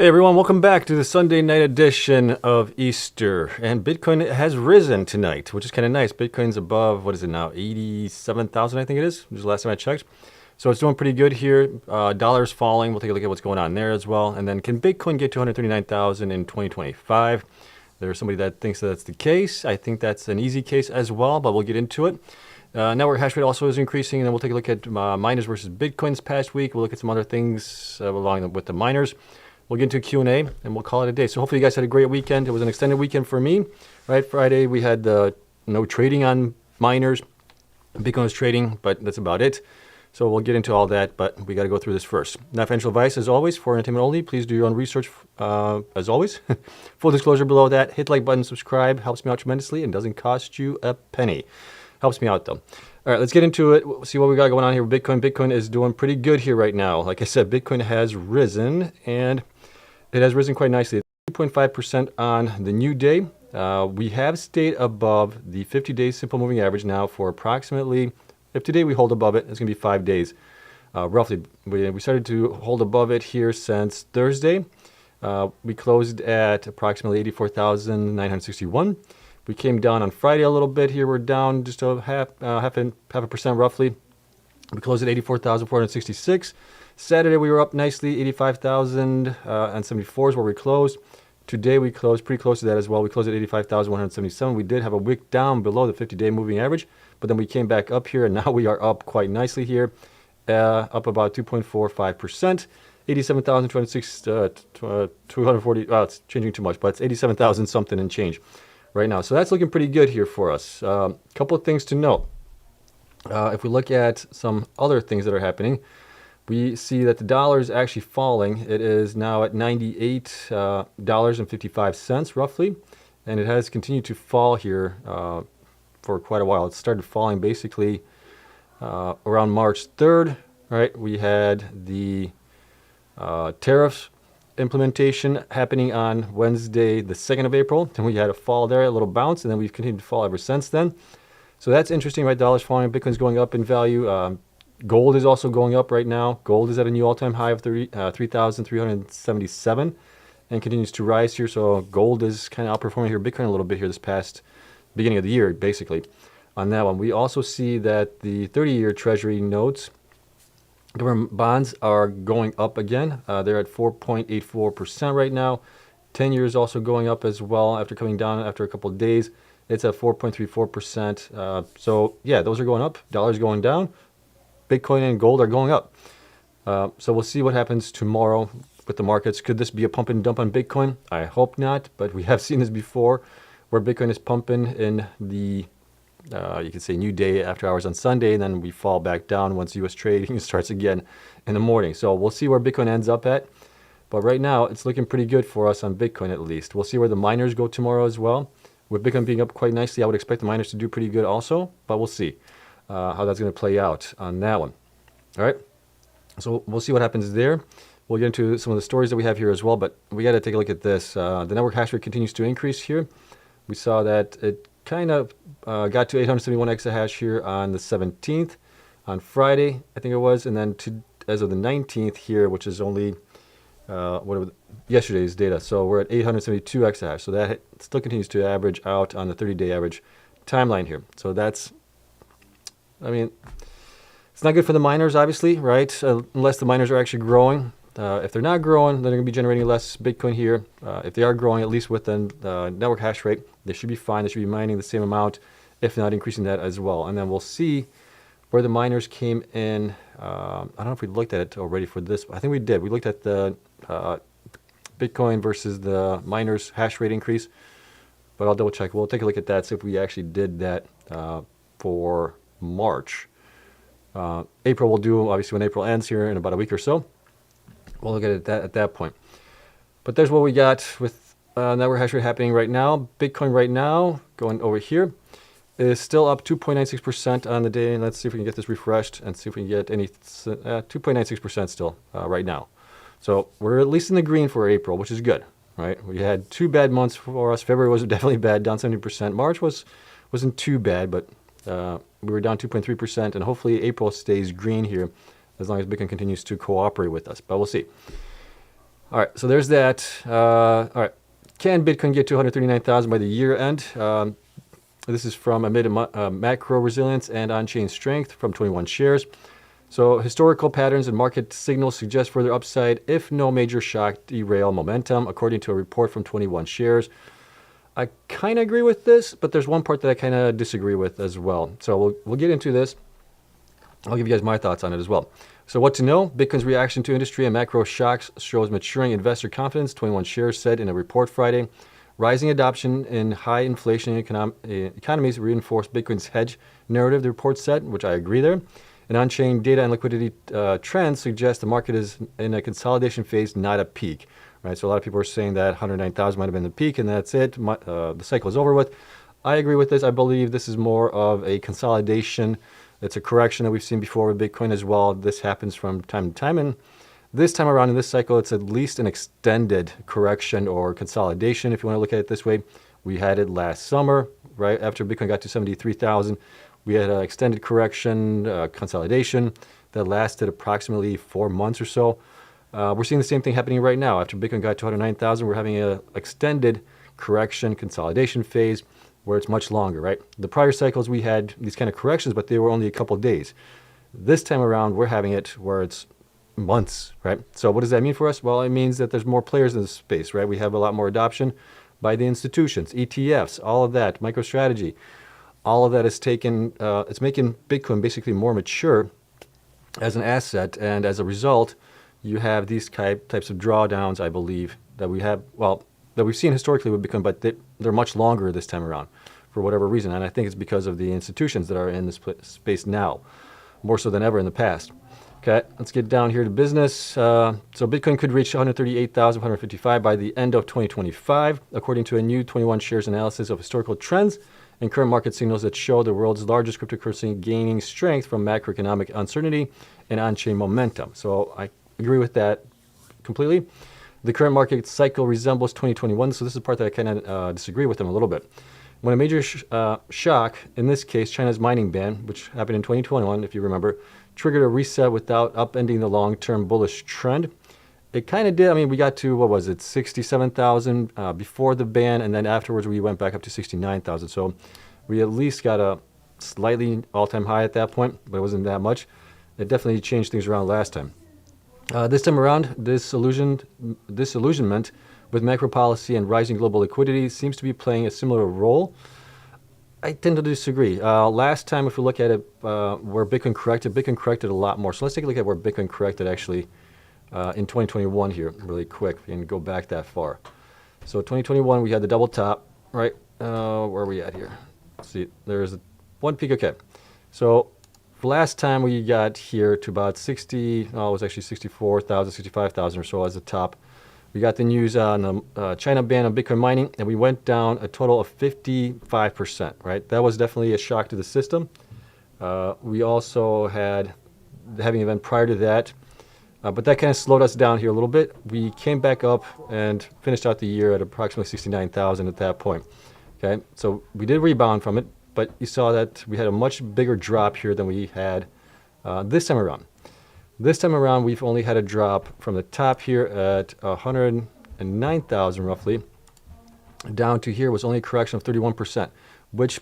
Hey everyone, welcome back to the Sunday night edition of Easter. And Bitcoin has risen tonight, which is kind of nice. Bitcoin's above, what is it now, 87,000 I think it is, which is the last time I checked. So it's doing pretty good here. Dollar's falling. We'll take a look at what's going on there as well. And then can Bitcoin get to 139,000 in 2025? There's somebody that thinks that's the case. I think that's an easy case as well, but we'll get into it. Network hash rate also is increasing, and then we'll take a look at miners versus Bitcoin this past week. We'll look at some other things along with the miners. We'll get into Q&A, and we'll call it a day. So hopefully you guys had a great weekend. It was an extended weekend for me, right? Friday, we had no trading on miners. Bitcoin was trading, but that's about it. So we'll get into all that, but we got to go through this first. Not financial advice, as always, for entertainment only. Please do your own research, as always. Full disclosure below that. Hit the like button, subscribe. Helps me out tremendously and doesn't cost you a penny. Helps me out, though. All right, let's get into it. We'll see what we got going on here with Bitcoin. Bitcoin is doing pretty good here right now. Like I said, Bitcoin has risen, and it has risen quite nicely. 2.5% on the new day. We have stayed above the 50-day simple moving average now for approximately, if today we hold above it, it's going to be 5 days. Roughly, we started to hold above it here since Thursday. We closed at approximately 84,961. We came down on Friday a little bit here. We're down just a half a percent roughly. We closed at 84,466. Saturday we were up nicely, 85,074 is where we closed. Today we closed pretty close to that as well. We closed at 85,177. We did have a wick down below the 50-day moving average, but then we came back up here, and now we are up quite nicely here, up about 2.45%. 87,206, 240. It's changing too much, but it's 87,000 something and change right now. So that's looking pretty good here for us. Couple of things to note. If we look at some other things that are happening, we see that the dollar is actually falling. It is now at $98.55 roughly, and it has continued to fall here for quite a while. It started falling basically around March 3rd, right? We had the tariffs implementation happening on Wednesday, the 2nd of April. Then we had a fall there, a little bounce, and then we've continued to fall ever since then. So that's interesting, right? Dollar's falling, Bitcoin's going up in value. Gold is also going up right now. Gold is at a new all-time high of 3,377 and continues to rise here. So gold is kind of outperforming here Bitcoin a little bit here this past beginning of the year, basically, on that one. We also see that the 30-year Treasury notes, government bonds, are going up again. They're at 4.84% right now. 10 years also going up as well after coming down after a couple of days. It's at 4.34%. So yeah, those are going up. Dollar's going down. Bitcoin and gold are going up. So we'll see what happens tomorrow with the markets. Could this be a pump and dump on Bitcoin? I hope not, but we have seen this before where Bitcoin is pumping in the, you could say, new day after hours on Sunday, and then we fall back down once U.S. trading starts again in the morning. So we'll see where Bitcoin ends up at. But right now, it's looking pretty good for us on Bitcoin at least. We'll see where the miners go tomorrow as well. With Bitcoin being up quite nicely, I would expect the miners to do pretty good also, but we'll see how that's going to play out on that one. All right, so we'll see what happens there. We'll get into some of the stories that we have here as well, but we got to take a look at this. The network hash rate continues to increase here. We saw that it kind of got to 871 exahash here on the 17th, on Friday, I think it was, and then as of the 19th here, which is only yesterday's data. So we're at 872 exahash. So that still continues to average out on the 30-day average timeline here. So that's, I mean, it's not good for the miners, obviously, right? Unless the miners are actually growing. If they're not growing, then they're going to be generating less Bitcoin here. If they are growing, at least with the network hash rate, they should be fine. They should be mining the same amount, if not increasing that as well. And then we'll see where the miners came in. I don't know if we looked at it already for this. I think we did. We looked at the Bitcoin versus the miners hash rate increase, but I'll double check. We'll take a look at that, see if we actually did that for March. April we'll do, obviously, when April ends here in about a week or so. We'll look at it at that point. But there's what we got with network hash rate happening right now. Bitcoin right now, going over here, is still up 2.96% on the day. And let's see if we can get this refreshed and see if we can get any 2.96% still right now. So we're at least in the green for April, which is good, right? We had 2 bad months for us. February was definitely bad, down 70%. March wasn't too bad, but we were down 2.3%, and hopefully April stays green here as long as Bitcoin continues to cooperate with us, but we'll see. All right, so there's that. All right, can Bitcoin get to 139,000 by the year end? This is from amid macro resilience and on-chain strength from 21 shares. So historical patterns and market signals suggest further upside if no major shock derail momentum, according to a report from 21 shares. I kind of agree with this, but there's one part that I kind of disagree with as well. So we'll get into this. I'll give you guys my thoughts on it as well. So what to know? Bitcoin's reaction to industry and macro shocks shows maturing investor confidence, 21 shares said in a report Friday. Rising adoption in high inflation economies reinforced Bitcoin's hedge narrative, the report said, which I agree there. And on-chain data and liquidity trends suggest the market is in a consolidation phase, not a peak. Right? So a lot of people are saying that 109,000 might have been the peak and that's it. The cycle is over with. I agree with this. I believe this is more of a consolidation. It's a correction that we've seen before with Bitcoin as well. This happens from time to time. And this time around in this cycle, it's at least an extended correction or consolidation, if you want to look at it this way. We had it last summer, right? After Bitcoin got to 73,000, we had an extended correction, consolidation that lasted approximately 4 months or so. We're seeing the same thing happening right now. After Bitcoin got to 109,000, we're having an extended correction consolidation phase where it's much longer, right? The prior cycles, we had these kind of corrections, but they were only a couple of days. This time around, we're having it where it's months, right? So what does that mean for us? Well, it means that there's more players in this space, right? We have a lot more adoption by the institutions, ETFs, all of that, MicroStrategy. All of that is taken, it's making Bitcoin basically more mature as an asset. And as a result, you have these types of drawdowns, I believe, that we have, well, that we've seen historically with Bitcoin, but they're much longer this time around for whatever reason. And I think it's because of the institutions that are in this space now, more so than ever in the past. Okay, let's get down here to business. So Bitcoin could reach 138,155 by the end of 2025, according to a new 21 shares analysis of historical trends and current market signals that show the world's largest cryptocurrency gaining strength from macroeconomic uncertainty and on-chain momentum. So I agree with that completely. The current market cycle resembles 2021, so this is the part that I kind of disagree with them a little bit. When a major shock, in this case China's mining ban, which happened in 2021, if you remember, triggered a reset without upending the long-term bullish trend. It kind of did. I mean, we got to, what was it, 67,000 before the ban, and then afterwards we went back up to 69,000. So we at least got a slightly all-time high at that point, but it wasn't that much. It definitely changed things around last time. This time around, disillusionment with macro policy and rising global liquidity seems to be playing a similar role. I tend to disagree. Last time, if we look at it, where Bitcoin corrected a lot more. So let's take a look at where Bitcoin corrected actually in 2021 here, really quick, and go back that far. So 2021, we had the double top, right? Where are we at here? Let's see, there's one peak, okay. So last time we got here to about 60, oh, it was actually 64,000, 65,000 or so as the top. We got the news on the China ban on Bitcoin mining, and we went down a total of 55%, right? That was definitely a shock to the system. We also had the heavy event prior to that, but that kind of slowed us down here a little bit. We came back up and finished out the year at approximately 69,000 at that point, okay? So we did rebound from it, but you saw that we had a much bigger drop here than we had this time around. This time around, we've only had a drop from the top here at 109,000 roughly, down to here was only a correction of 31%, which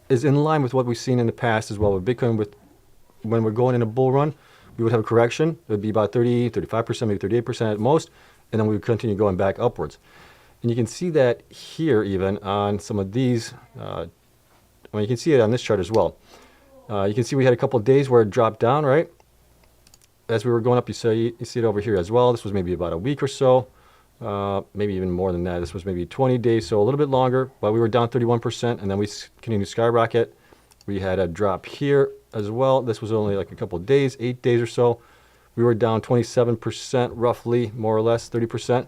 is in line with what we've seen in the past as well with Bitcoin. When we're going in a bull run, we would have a correction. It would be about 30, 35%, maybe 38% at most, and then we would continue going back upwards. And you can see that here even on some of these, you can see it on this chart as well. You can see we had a couple of days where it dropped down, right? As we were going up, you see it over here as well. This was maybe about a week or so, maybe even more than that. This was maybe 20 days, so a little bit longer, but we were down 31%, and then we continued to skyrocket. We had a drop here as well. This was only like a couple of days, 8 days or so. We were down 27% roughly, more or less, 30%,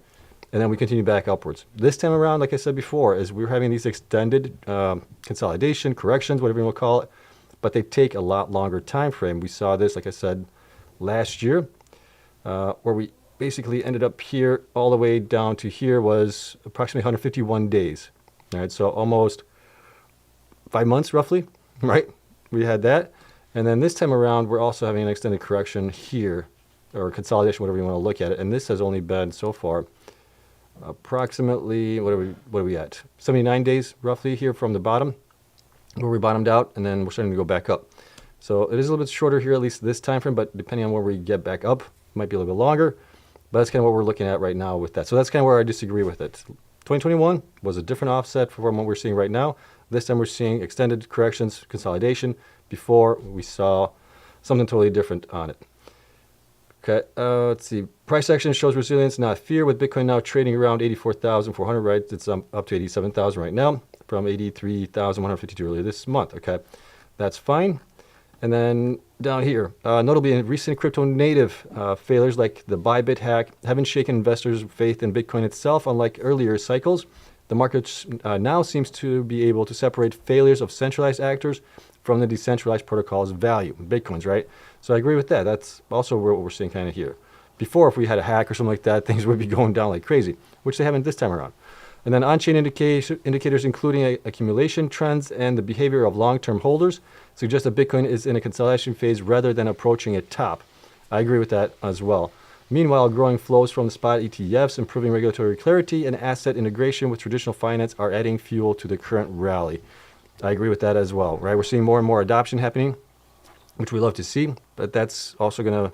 and then we continued back upwards. This time around, like I said before, is we're having these extended consolidation, corrections, whatever you want to call it, but they take a lot longer time frame. We saw this, like I said, last year, where we basically ended up here all the way down to here was approximately 151 days. All right, so almost 5 months roughly, right? We had that. And then this time around, we're also having an extended correction here or consolidation, whatever you want to look at it. And this has only been so far approximately, what are we at? 79 days roughly here from the bottom, where we bottomed out, and then we're starting to go back up. So it is a little bit shorter here, at least this time frame, but depending on where we get back up, it might be a little bit longer. But that's kind of what we're looking at right now with that. So that's kind of where I disagree with it. 2021 was a different offset from what we're seeing right now. This time we're seeing extended corrections, consolidation. Before we saw something totally different on it. Okay, let's see. Price action shows resilience, not fear, with Bitcoin now trading around 84,400, right? It's up to 87,000 right now from 83,152 earlier this month. Okay, that's fine. And then down here, notably in recent crypto native failures like the Bybit hack haven't shaken investors' faith in Bitcoin itself. Unlike earlier cycles, the market now seems to be able to separate failures of centralized actors from the decentralized protocol's value, Bitcoin's, right? So I agree with that. That's also what we're seeing kind of here. Before, if we had a hack or something like that, things would be going down like crazy, which they haven't this time around. And then on-chain indicators, including accumulation trends and the behavior of long-term holders, suggest that Bitcoin is in a consolidation phase rather than approaching a top. I agree with that as well. Meanwhile, growing flows from the spot ETFs, improving regulatory clarity, and asset integration with traditional finance are adding fuel to the current rally. I agree with that as well, right? We're seeing more and more adoption happening, which we love to see, but that's also going to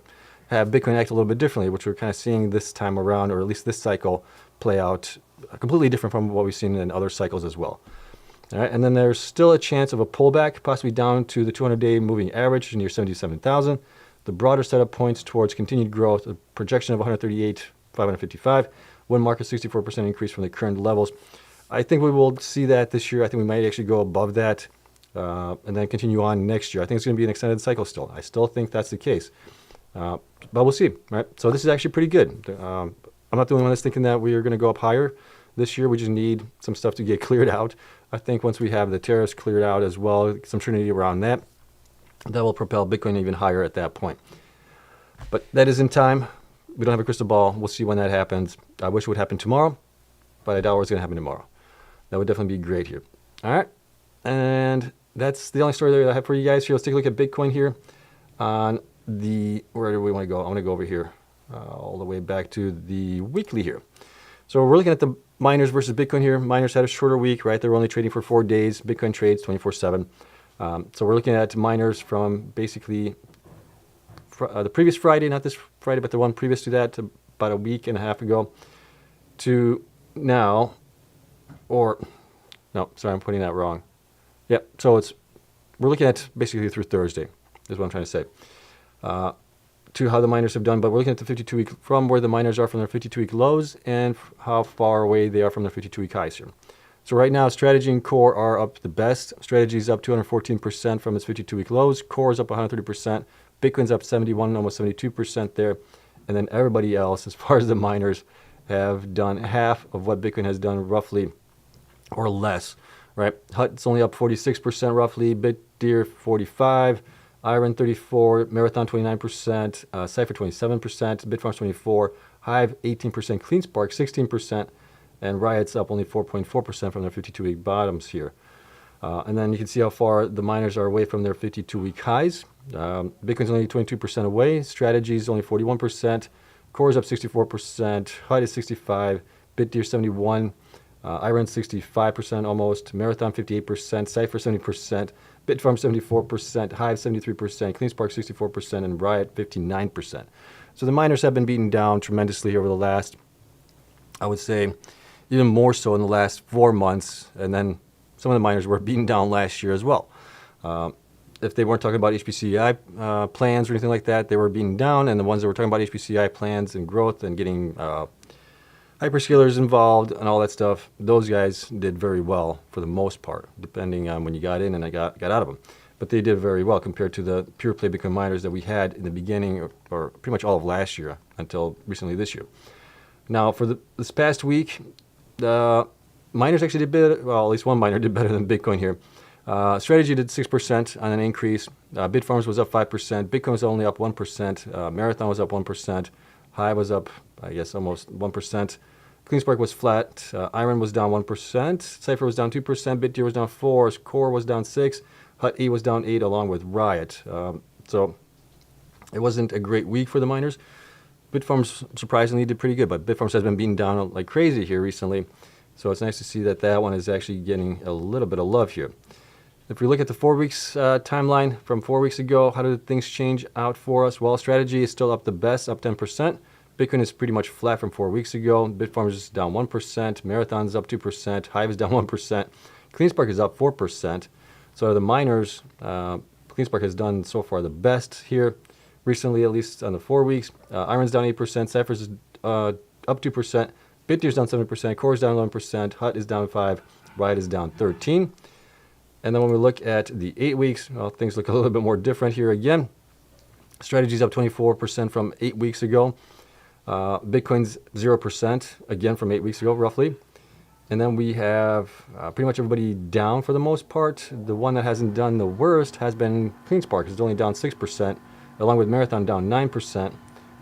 have Bitcoin act a little bit differently, which we're kind of seeing this time around, or at least this cycle, play out completely different from what we've seen in other cycles as well. All right, and then there's still a chance of a pullback, possibly down to the 200-day moving average near 77,000. The broader setup points towards continued growth, a projection of 138,555, one market 64% increase from the current levels. I think we will see that this year. I think we might actually go above that and then continue on next year. I think it's going to be an extended cycle still. I still think that's the case. But we'll see, right? So this is actually pretty good. I'm not the only one that's thinking that we are going to go up higher this year. We just need some stuff to get cleared out. I think once we have the tariffs cleared out as well, some certainty around that, that will propel Bitcoin even higher at that point. But that is in time. We don't have a crystal ball. We'll see when that happens. I wish it would happen tomorrow, but I doubt it's going to happen tomorrow. That would definitely be great here. All right. And that's the only story that I have for you guys here. Let's take a look at Bitcoin here on where do we want to go? I want to go over here all the way back to the weekly here. So we're looking at the miners versus Bitcoin here. Miners had a shorter week, right? They were only trading for 4 days. Bitcoin trades 24/7. So we're looking at miners from basically the previous Friday, not this Friday, but the one previous to that, to about a week and a half ago, to now, or no, sorry, I'm putting that wrong. Yep. So we're looking at basically through Thursday, is what I'm trying to say. To how the miners have done, but we're looking at the 52-week from where the miners are from their 52-week lows and how far away they are from their 52-week highs here. So right now, Strategy and Core are up the best. Strategy is up 214% from its 52-week lows. Core is up 130%. Bitcoin's up 71, almost 72% there. And then everybody else, as far as the miners, have done half of what Bitcoin has done roughly or less, right? Hut's only up 46% roughly, BitDeer 45%, IREN 34%, Marathon 29%, Cypher 27%, Bitfarms 24%, Hive 18%, Cleanspark 16%, and Riot's up only 4.4% from their 52-week bottoms here. And then you can see how far the miners are away from their 52-week highs. Bitcoin's only 22% away, Strategy's only 41%, CORZ up 64%, Hut is 65%, BitDeer 71%, IREN 65% almost, Marathon 58%, Cypher 70%, Bitfarms 74%, Hive 73%, Cleanspark 64%, and Riot 59%. So the miners have been beaten down tremendously over the last, I would say, even more so in the last 4 months. And then some of the miners were beaten down last year as well. If they weren't talking about HPCI plans or anything like that, they were beaten down. And the ones that were talking about HPCI plans and growth and getting hyperscalers involved and all that stuff, those guys did very well for the most part, depending on when you got in and I got out of them. But they did very well compared to the pure play Bitcoin miners that we had in the beginning or pretty much all of last year until recently this year. Now, for this past week, the miners actually did better. Well, at least one miner did better than Bitcoin here. Strategy did 6% on an increase. Bitfarms was up 5%. Bitcoin was only up 1%. Marathon was up 1%. Hive was up, I guess, almost 1%. Cleanspark was flat. IREN was down 1%. Cypher was down 2%. BitDeer was down 4%. Core was down 6%. Hut E was down 8%, along with Riot. So it wasn't a great week for the miners. Bitfarms surprisingly did pretty good, but Bitfarms has been beaten down like crazy here recently. So it's nice to see that that one is actually getting a little bit of love here. If we look at the 4 weeks timeline from 4 weeks ago, how did things change out for us? Well, strategy is still up the best, up 10%. Bitcoin is pretty much flat from 4 weeks ago. Bitfarms is down 1%. Marathon's up 2%. Hive is down 1%. Cleanspark is up 4%. So the miners, Cleanspark has done so far the best here recently, at least on the 4 weeks. IREN's down 8%. Cypher's is up 2%. BitTier's down 7%. CORZ down 11%. HUT is down 5%. Riot is down 13%. And then when we look at the 8 weeks, well, things look a little bit more different here again. Strategy's up 24% from 8 weeks ago. Bitcoin's 0%, again from 8 weeks ago, roughly. And then we have pretty much everybody down for the most part. The one that hasn't done the worst has been Cleanspark. It's only down 6%, along with Marathon down 9%.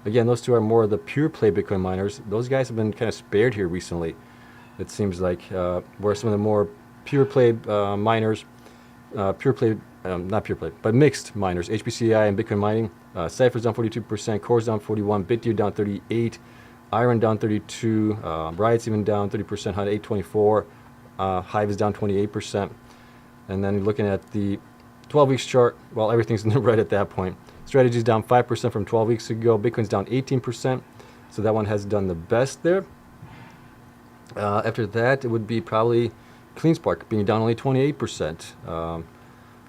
Again, those two are more of the pure play Bitcoin miners. Those guys have been kind of spared here recently. It seems like where some of the more pure play miners, not pure play, but mixed miners, HBCI and Bitcoin mining. Cypher's down 42%, CORZ down 41%, BitTier down 38%, IREN down 32%, Riot's even down 30%, HUT 824%, Hive is down 28%. And then looking at the 12 weeks chart, well, everything's in the red at that point. Strategy's down 5% from 12 weeks ago. Bitcoin's down 18%, so that one has done the best there. After that, it would be probably Cleanspark being down only 28%.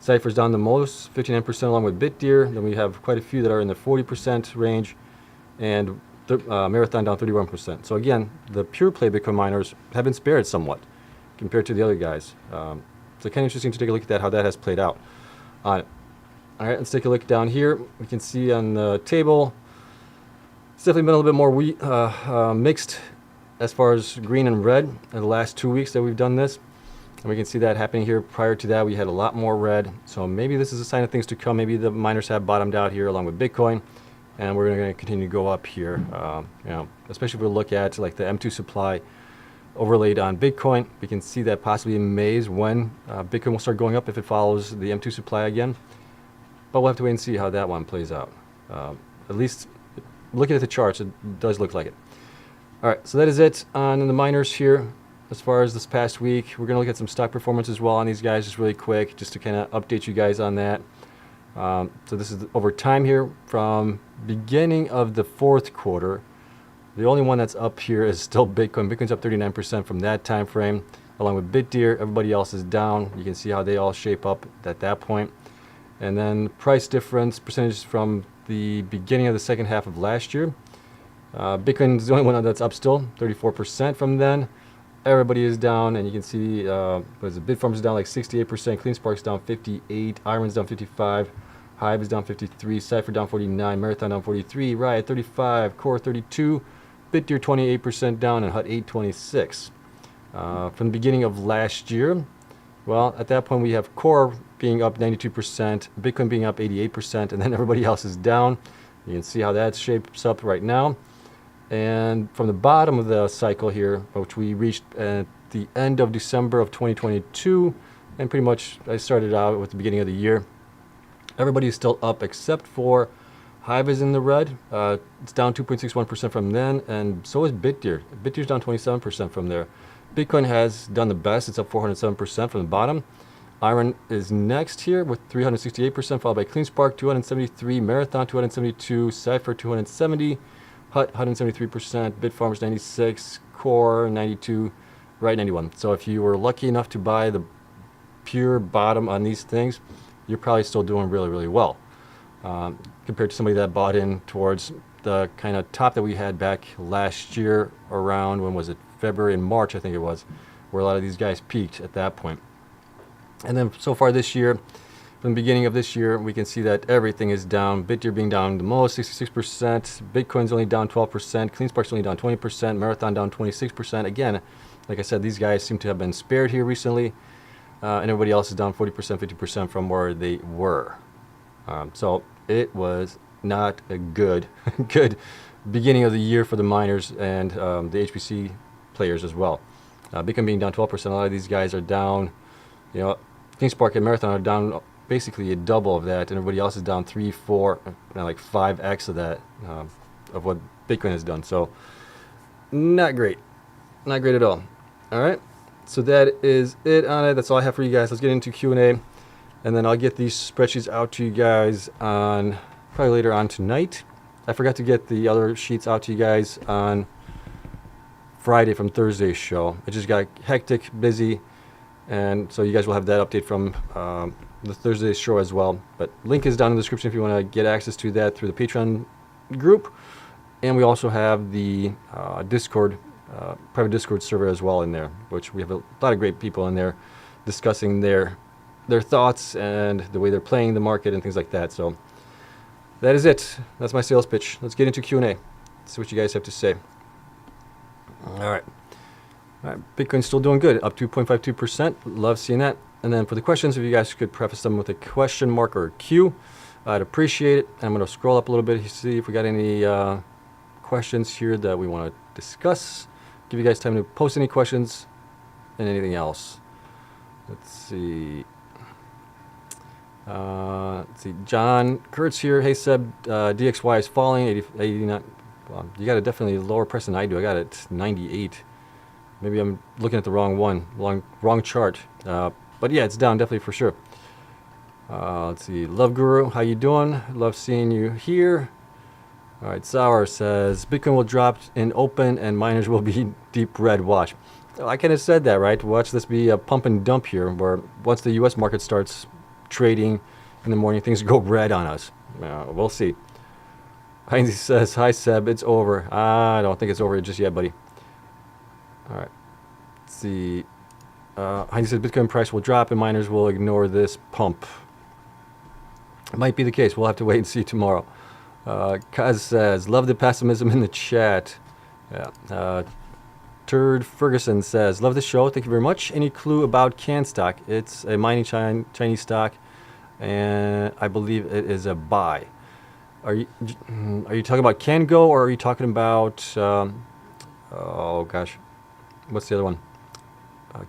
Cypher's down the most, 59%, along with BitTier. Then we have quite a few that are in the 40% range, and Marathon down 31%. So again, the pure play Bitcoin miners have been spared somewhat compared to the other guys. So kind of interesting to take a look at that, how that has played out. All right, let's take a look down here. We can see on the table, it's definitely been a little bit more mixed as far as green and red in the last 2 weeks that we've done this. And we can see that happening here. Prior to that, we had a lot more red. So maybe this is a sign of things to come. Maybe the miners have bottomed out here along with Bitcoin. And we're going to continue to go up here, especially if we look at like the M2 supply overlaid on Bitcoin. We can see that possibly in May is when Bitcoin will start going up if it follows the M2 supply again. But we'll have to wait and see how that one plays out. At least looking at the charts, it does look like it. All right, so that is it on the miners here. As far as this past week, we're going to look at some stock performance as well on these guys just really quick, just to kind of update you guys on that. So this is over time here from beginning of the fourth quarter. The only one that's up here is still Bitcoin. Bitcoin's up 39% from that time frame, along with BitTier. Everybody else is down. You can see how they all shape up at that point. And then price difference percentages from the beginning of the second half of last year. Bitcoin is the only one that's up still, 34% from then. Everybody is down, and you can see Bitfarms is down like 68%, Cleanspark's down 58%, IREN's down 55%, Hive is down 53%, Cypher down 49%, Marathon down 43%, Riot 35%, Core 32%, BitTier 28% down, and HUT 826%. From the beginning of last year, well, at that point we have Core being up 92%, Bitcoin being up 88%, and then everybody else is down. You can see how that shapes up right now. And from the bottom of the cycle here, which we reached at the end of December of 2022, and pretty much I started out with the beginning of the year, everybody is still up except for Hive is in the red. It's down 2.61% from then, and so is BitTier. BitTier's down 27% from there. Bitcoin has done the best. It's up 407% from the bottom. IREN is next here with 368%, followed by Cleanspark 273, Marathon 272, Cypher 270, HUT 173%, Bitfarms 96, Core 92, Riot 91. So if you were lucky enough to buy the pure bottom on these things, you're probably still doing really, really well. Compared to somebody that bought in towards the kind of top that we had back last year around, when was it, February and March I think it was, where a lot of these guys peaked at that point. And then so far this year, from the beginning of this year, we can see that everything is down. BitTier being down the most, 66%. Bitcoin's only down 12%. Cleanspark's only down 20%. Marathon down 26%. Again, like I said, these guys seem to have been spared here recently. And everybody else is down 40%, 50% from where they were. So it was not a good beginning of the year for the miners and the HPC players as well. Bitcoin being down 12%. A lot of these guys are down, Cleanspark and Marathon are down basically a double of that, and everybody else is down 3, 4, like 5x of that, of what Bitcoin has done. So not great. Not great at all. All right. So that is it on it. That's all I have for you guys. Let's get into Q&A. And then I'll get these spreadsheets out to you guys on probably later on tonight. I forgot to get the other sheets out to you guys on Friday from Thursday's show. It just got hectic, busy. And so you guys will have that update from the Thursday's show as well. But link is down in the description if you want to get access to that through the Patreon group. And we also have the Discord, private Discord server as well in there, which we have a lot of great people in there discussing their thoughts and the way they're playing the market and things like that. So that is it. That's my sales pitch. Let's get into Q&A. See what you guys have to say. All right. All right. Bitcoin's still doing good, up 2.52%. Love seeing that. And then for the questions, if you guys could preface them with a question mark or a Q, I'd appreciate it. And I'm going to scroll up a little bit to see if we got any questions here that we want to discuss. Give you guys time to post any questions and anything else. Let's see. John Kurtz here. Hey Seb, DXY is falling 89. Well, you got a definitely lower price than I do. I got it 98. Maybe I'm looking at the wrong one, wrong chart. But yeah, it's down definitely for sure. Let's see. Love Guru, how you doing? Love seeing you here. All right, Sour says Bitcoin will drop in open and miners will be deep red. Watch. I kind of said that, right? Watch this be a pump and dump here, where once the U.S. market starts trading in the morning, things go red on us. We'll see. Heinz says, hi Seb, it's over. I don't think it's over just yet, buddy. All right. Let's see. Heinz says Bitcoin price will drop and miners will ignore this pump. It might be the case. We'll have to wait and see tomorrow. Kaz says, love the pessimism in the chat. Yeah. Turd Ferguson says, love the show. Thank you very much. Any clue about CanStock? It's a mining Chinese stock, and I believe it is a buy. Are you talking about CanGo, or are you talking about, oh gosh, what's the other one?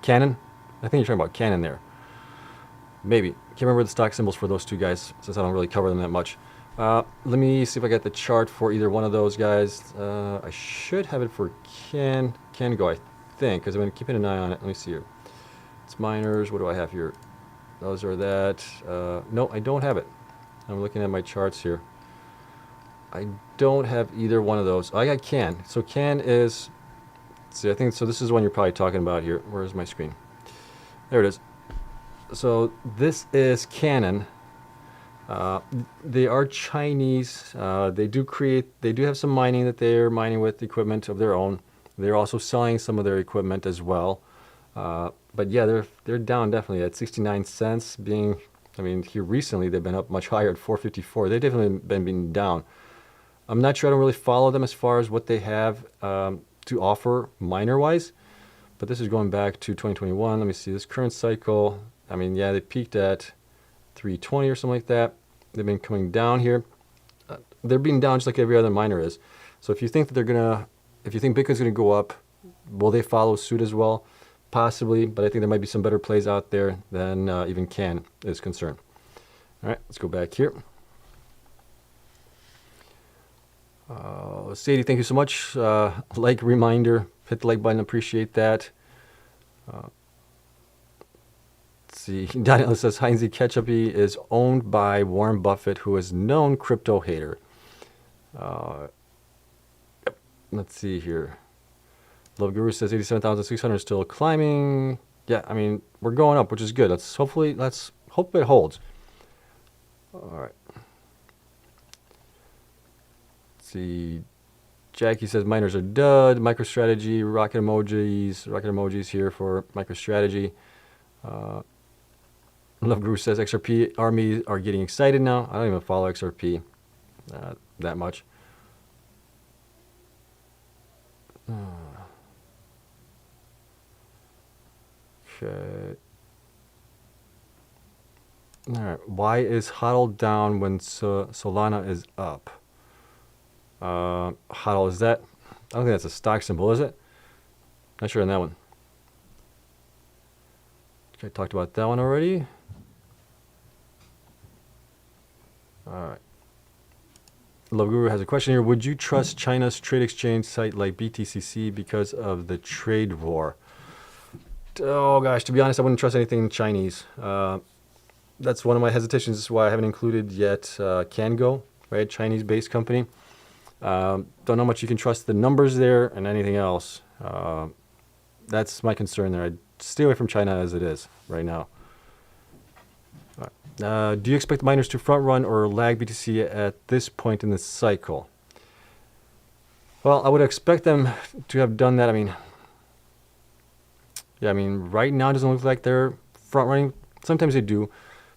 Canon? I think you're talking about Canon there. Maybe. Can't remember the stock symbols for those two guys, since I don't really cover them that much. Let me see if I got the chart for either one of those guys. I should have it for CanGo, I think, because I've been keeping an eye on it. Let me see here. It's miners. What do I have here? Those are that. No, I don't have it. I'm looking at my charts here. I don't have either one of those. I got Can. So Can is, let's see, I think, so this is the one you're probably talking about here. Where's my screen? There it is. So this is Canon. They are Chinese. They do have some mining that they're mining with equipment of their own. They're also selling some of their equipment as well. But yeah, they're down definitely at 69 cents. Being, I mean, here recently they've been up much higher at 454. They've definitely been down. I'm not sure. I don't really follow them as far as what they have to offer miner-wise. But this is going back to 2021. Let me see this current cycle. I mean, yeah, they peaked at 320 or something like that. They've been coming down here. They're being down just like every other miner is. So if you think that if you think Bitcoin's gonna go up, will they follow suit as well? Possibly, but I think there might be some better plays out there than even Can is concerned. All right, let's go back here. Sadie, thank you so much. Like reminder, hit the like button, appreciate that. Let's see, Daniel says Heinzie Ketchupy is owned by Warren Buffett, who is known crypto hater. Let's see here. Love Guru says 87,600 is still climbing. Yeah, I mean, we're going up, which is good. Let's hope it holds. All right. Let's see. Jackie says miners are dud. MicroStrategy, rocket emojis here for MicroStrategy. Love Guru says XRP armies are getting excited now. I don't even follow XRP that much. Okay. All right. Why is HODL down when Solana is up? HODL, is that? I don't think that's a stock symbol, is it? Not sure on that one. Okay, I talked about that one already. All right. Love Guru has a question here. Would you trust China's trade exchange site like BTCC because of the trade war? Oh gosh, to be honest, I wouldn't trust anything Chinese. That's one of my hesitations. This is why I haven't included yet Cango, right? Chinese-based company. Don't know how much you can trust the numbers there and anything else. That's my concern there. I'd stay away from China as it is right now. Do you expect miners to front run or lag BTC at this point in the cycle? Well, I would expect them to have done that. I mean, right now it doesn't look like they're front running. Sometimes they do.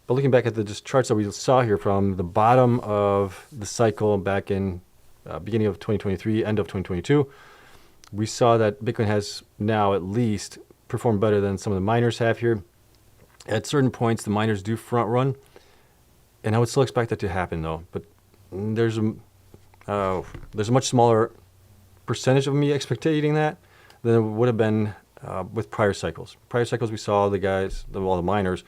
But looking back at the just charts that we saw here from the bottom of the cycle back in beginning of 2023, end of 2022, we saw that Bitcoin has now at least performed better than some of the miners have here. At certain points, the miners do front run, and I would still expect that to happen though. But there's a much smaller percentage of me expecting that than it would have been with prior cycles. Prior cycles, we saw all the miners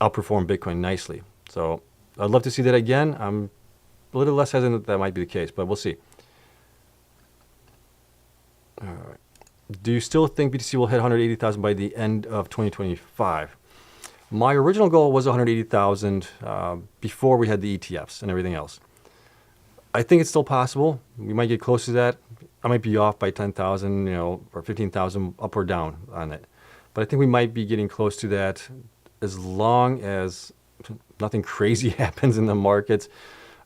outperform Bitcoin nicely. So I'd love to see that again. I'm a little less hesitant that might be the case, but we'll see. All right. Do you still think BTC will hit 180,000 by the end of 2025? My original goal was 180,000 before we had the ETFs and everything else. I think it's still possible. We might get close to that. I might be off by 10,000, or 15,000 up or down on it. But I think we might be getting close to that as long as nothing crazy happens in the markets,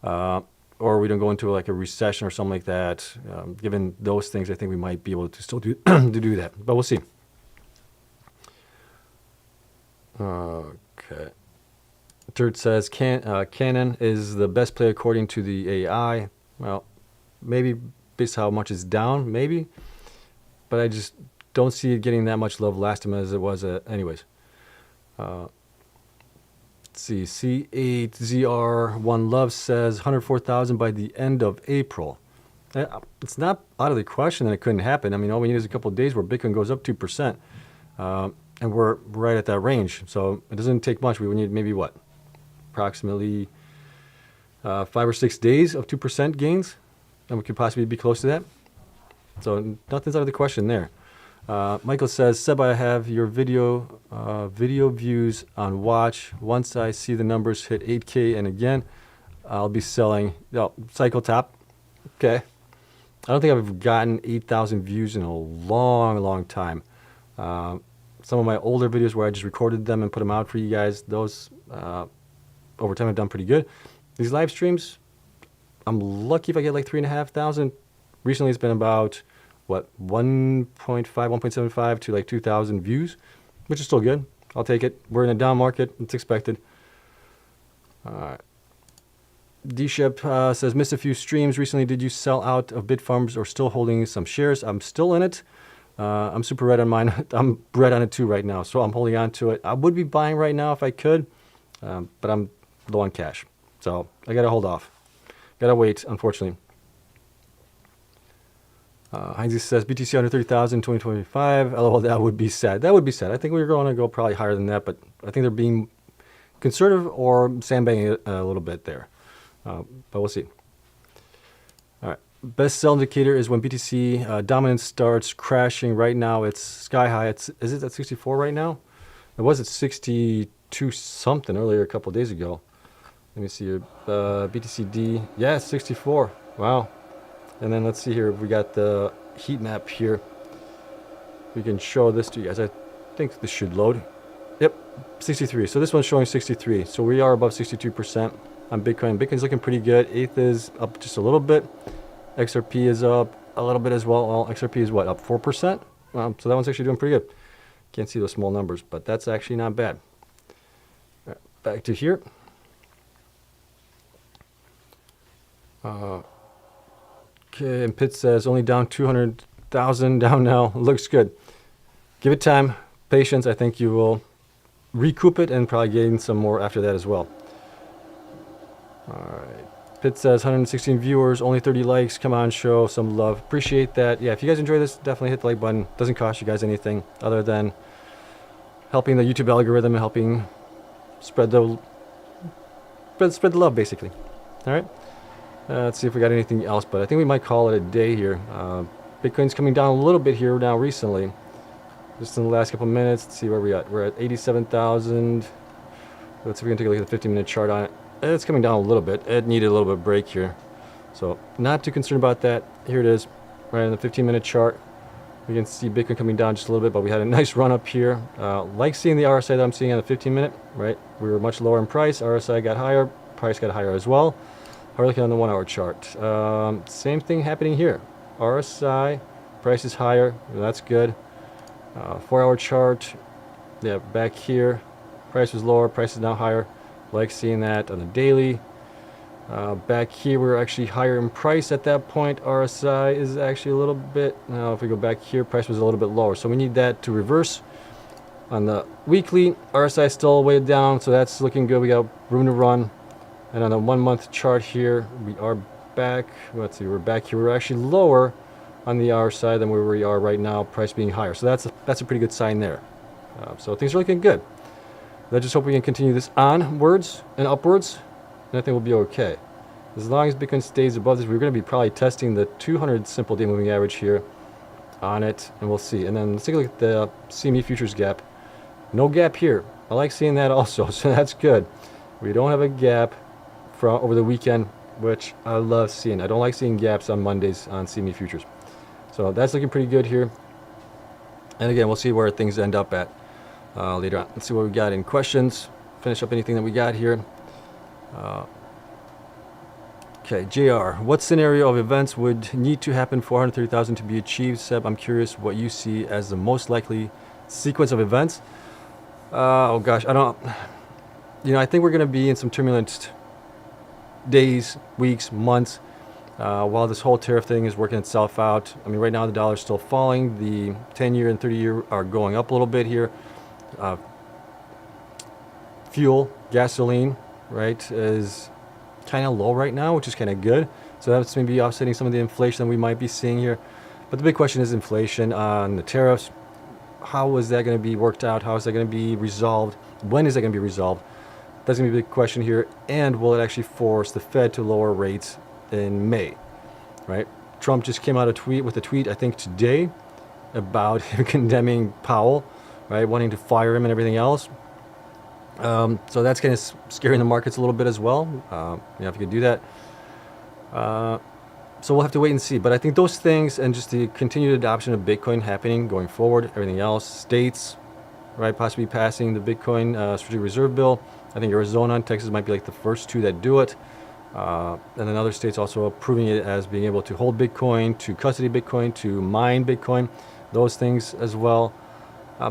or we don't go into like a recession or something like that. Given those things, I think we might be able to still do to do that, but we'll see. Okay. Dirt says Canon is the best play according to the AI. Well, maybe based how much it's down, maybe, but I just don't see it getting that much love last time as it was anyways. Let's see, C8ZR1 Love says 104,000 by the end of April. It's not out of the question that it couldn't happen. I mean, all we need is a couple of days where Bitcoin goes up 2%, and we're right at that range. So it doesn't take much. We would need maybe what? Approximately 5 or 6 days of 2% gains, and we could possibly be close to that. So nothing's out of the question there. Michael says, Seb, I have your video views on watch. Once I see the numbers hit 8K and again, I'll be selling. Cycle top. Okay. I don't think I've gotten 8,000 views in a long, long time. Some of my older videos where I just recorded them and put them out for you guys, those over time have done pretty good. These live streams, I'm lucky if I get like 3,500. Recently it's been about 1.5, 1.75 to like 2,000 views, which is still good. I'll take it. We're in a down market. It's expected. All right. D-Ship says, missed a few streams recently. Did you sell out of Bitfarms or still holding some shares? I'm still in it. I'm super red on mine. I'm red on it too right now, so I'm holding on to it. I would be buying right now if I could, but I'm low on cash. So I got to hold off. Got to wait, unfortunately. Heinz says BTC under 30,000 in 2025. LOL, that would be sad. That would be sad. I think we were going to go probably higher than that, but I think they're being conservative or sandbagging it a little bit there. But we'll see. All right. Best sell indicator is when BTC dominance starts crashing. Right now, it's sky high. Is it at 64 right now? It was at 62 something earlier a couple of days ago. Let me see here. BTCD. Yeah, 64. Wow. And then let's see here. We got the heat map here. We can show this to you guys. I think this should load. Yep, 63. So this one's showing 63. So we are above 62% on Bitcoin. Bitcoin's looking pretty good. ETH is up just a little bit. XRP is up a little bit as well. Well, XRP is what, up 4%? So that one's actually doing pretty good. Can't see those small numbers, but that's actually not bad. All right, back to here. Okay, and Pitt says only down 200,000 down now. Looks good. Give it time, patience. I think you will recoup it and probably gain some more after that as well. All right. Pitt says 116 viewers, only 30 likes. Come on, show some love. Appreciate that. Yeah, if you guys enjoy this, definitely hit the like button. Doesn't cost you guys anything other than helping the YouTube algorithm and helping spread the love, basically. All right. Let's see if we got anything else, but I think we might call it a day here. Bitcoin's coming down a little bit here now recently. Just in the last couple of minutes. Let's see where we're at. We're at 87,000. Let's see if we can take a look at the 15-minute chart on it. It's coming down a little bit. It needed a little bit of break here. So not too concerned about that. Here it is, right in the 15-minute chart. We can see Bitcoin coming down just a little bit, but we had a nice run up here. Like seeing the RSI that I'm seeing on the 15-minute, right? We were much lower in price. RSI got higher. Price got higher as well. How are we looking on the 1-hour chart? Same thing happening here. RSI, price is higher. That's good. 4-hour chart, yeah, back here. Price was lower. Price is now higher. Like seeing that on the daily. Back here, we're actually higher in price at that point. RSI is actually a little bit, now if we go back here, price was a little bit lower. So we need that to reverse. On the weekly, RSI is still way down, so that's looking good. We got room to run. And on the 1-month chart here, we are back. Let's see, we're back here. We're actually lower on the RSI than where we are right now, price being higher. So that's a pretty good sign there. So things are looking good. I just hope we can continue this onwards and upwards, and I think we'll be okay. As long as Bitcoin stays above this, we're going to be probably testing the 200 simple day moving average here on it, and we'll see. And then let's take a look at the CME futures gap. No gap here. I like seeing that also, so that's good. We don't have a gap from over the weekend, which I love seeing. I don't like seeing gaps on Mondays on CME futures. So that's looking pretty good here. And again, we'll see where things end up at later on. Let's see what we got in questions. Finish up anything that we got here. Okay, JR, what scenario of events would need to happen for 130,000 to be achieved? Seb, I'm curious what you see as the most likely sequence of events. Oh gosh, I think we're going to be in some turbulent days, weeks, months, while this whole tariff thing is working itself out. I mean, right now the dollar's still falling. The 10-year and 30-year are going up a little bit here. Fuel, gasoline, right, is kind of low right now, which is kind of good. So that's maybe offsetting some of the inflation that we might be seeing here. But the big question is inflation on the tariffs. How is that going to be worked out? How is that going to be resolved? When is that going to be resolved? That's going to be a big question here. And will it actually force the Fed to lower rates in May? Right? Trump just came out with a tweet, I think today, about him condemning Powell, right, wanting to fire him and everything else. So that's kind of scaring the markets a little bit as well. If you could do that. So we'll have to wait and see. But I think those things and just the continued adoption of Bitcoin happening going forward, everything else, states, right, possibly passing the Bitcoin strategic reserve bill. I think Arizona and Texas might be like the first two that do it. And then other states also approving it as being able to hold Bitcoin, to custody Bitcoin, to mine Bitcoin, those things as well.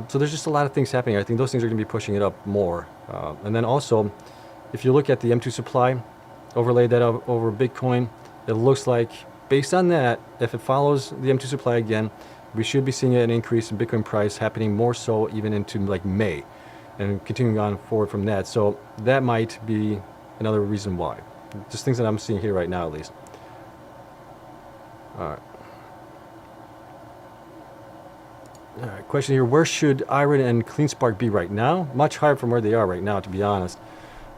So there's just a lot of things happening. I think those things are going to be pushing it up more. And then also, if you look at the M2 supply, overlay that over Bitcoin, it looks like, based on that, if it follows the M2 supply again, we should be seeing an increase in Bitcoin price happening more so even into like May and continuing on forward from that. So that might be another reason why. Just things that I'm seeing here right now, at least. All right. All right, question here. Where should IREN and Cleanspark be right now? Much higher from where they are right now, to be honest.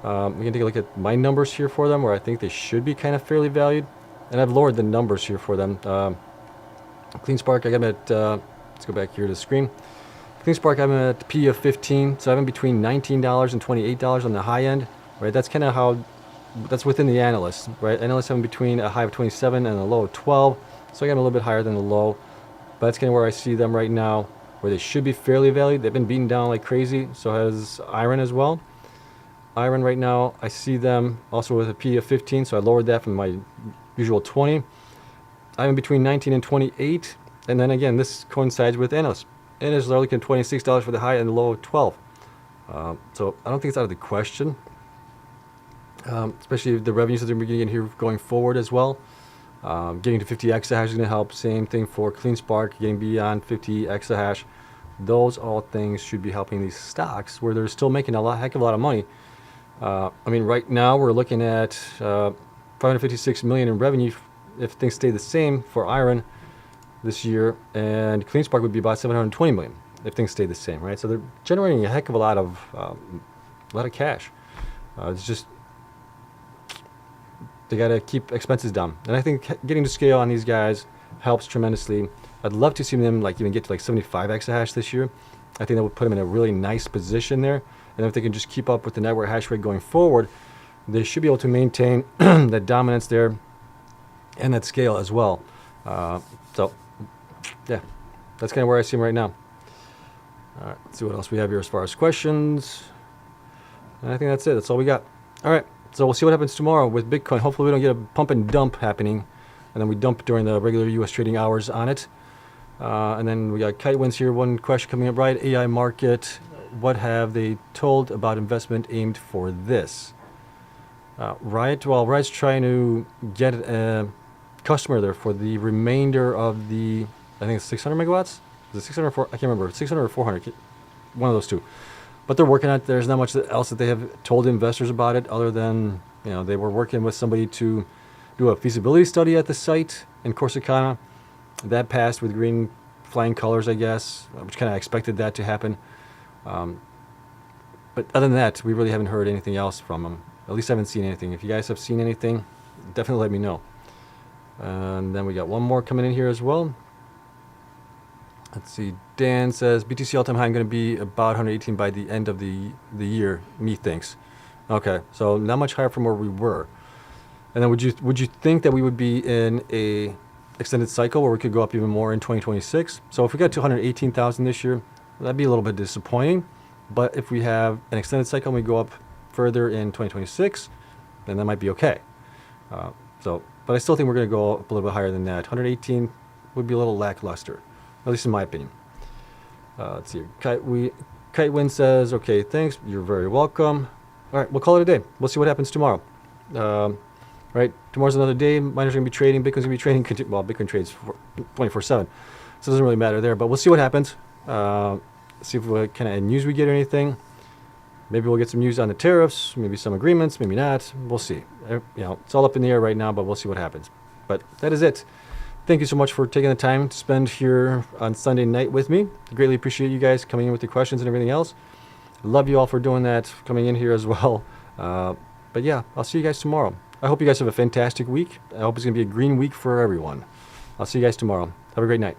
We can take a look at my numbers here for them, where I think they should be kind of fairly valued. And I've lowered the numbers here for them. Cleanspark, I got them at, let's go back here to the screen. Cleanspark, I'm at P of 15, so I'm between $19 and $28 on the high end, right? That's kind of how, that's within the analysts, right? Analysts have them between a high of 27 and a low of 12, so I got them a little bit higher than the low. But that's kind of where I see them right now, where they should be fairly valued. They've been beaten down like crazy, so has IREN as well. IREN right now, I see them also with a P of 15, so I lowered that from my usual 20. I'm in between 19 and 28, and then again, this coincides with analysts. Analysts are looking at $26 for the high and the low of 12. So I don't think it's out of the question, especially the revenues that they're beginning in here going forward as well. Getting to 50 exahash is going to help. Same thing for Cleanspark, getting beyond 50 exahash. Those all things should be helping these stocks where they're still making a heck of a lot of money. I mean, right now we're looking at 556 million in revenue if things stay the same for IREN this year, and Cleanspark would be about 720 million if things stay the same, right? So they're generating a heck of a lot of cash. It's just they got to keep expenses down. And I think getting to scale on these guys helps tremendously. I'd love to see them like even get to like 75 exahash this year. I think that would put them in a really nice position there. And if they can just keep up with the network hash rate going forward, they should be able to maintain that dominance there and that scale as well. So, yeah, that's kind of where I see them right now. All right, let's see what else we have here as far as questions. And I think that's it. That's all we got. All right, so we'll see what happens tomorrow with Bitcoin. Hopefully we don't get a pump and dump happening, and then we dump during the regular U.S. trading hours on it. And then we got Kite Wins here. One question coming up, right? AI market. What have they told about investment aimed for this? Riot, well, Riot's trying to get a customer there for the remainder of the, I think it's 600 megawatts? Is it 600 or 4? I can't remember. 600 or 400? One of those two. But they're working on it. There's not much else that they have told investors about it other than, you know, they were working with somebody to do a feasibility study at the site in Corsicana. That passed with green flying colors, I guess, which kind of expected that to happen. But other than that, we really haven't heard anything else from them. At least I haven't seen anything. If you guys have seen anything, definitely let me know. And then we got one more coming in here as well. Let's see. Dan says, BTC all-time high, I'm going to be about 118 by the end of the year, methinks. Okay, so not much higher from where we were. And then would you think that we would be in a extended cycle where we could go up even more in 2026? So if we got to 118,000 this year, that'd be a little bit disappointing. But if we have an extended cycle and we go up further in 2026, then that might be okay. But I still think we're going to go up a little bit higher than that. 118 would be a little lackluster, at least in my opinion. Let's see. Kite Win says, okay, thanks. You're very welcome. All right, we'll call it a day. We'll see what happens tomorrow. Right, tomorrow's another day. Miners are going to be trading. Bitcoin's going to be trading. Well, Bitcoin trades 24/7, so it doesn't really matter there. But we'll see what happens. See if what kind of news we get or anything. Maybe we'll get some news on the tariffs. Maybe some agreements. Maybe not. We'll see. You know, it's all up in the air right now, but we'll see what happens. But that is it. Thank you so much for taking the time to spend here on Sunday night with me. I greatly appreciate you guys coming in with the questions and everything else. I love you all for doing that, coming in here as well. But yeah, I'll see you guys tomorrow. I hope you guys have a fantastic week. I hope it's going to be a green week for everyone. I'll see you guys tomorrow. Have a great night.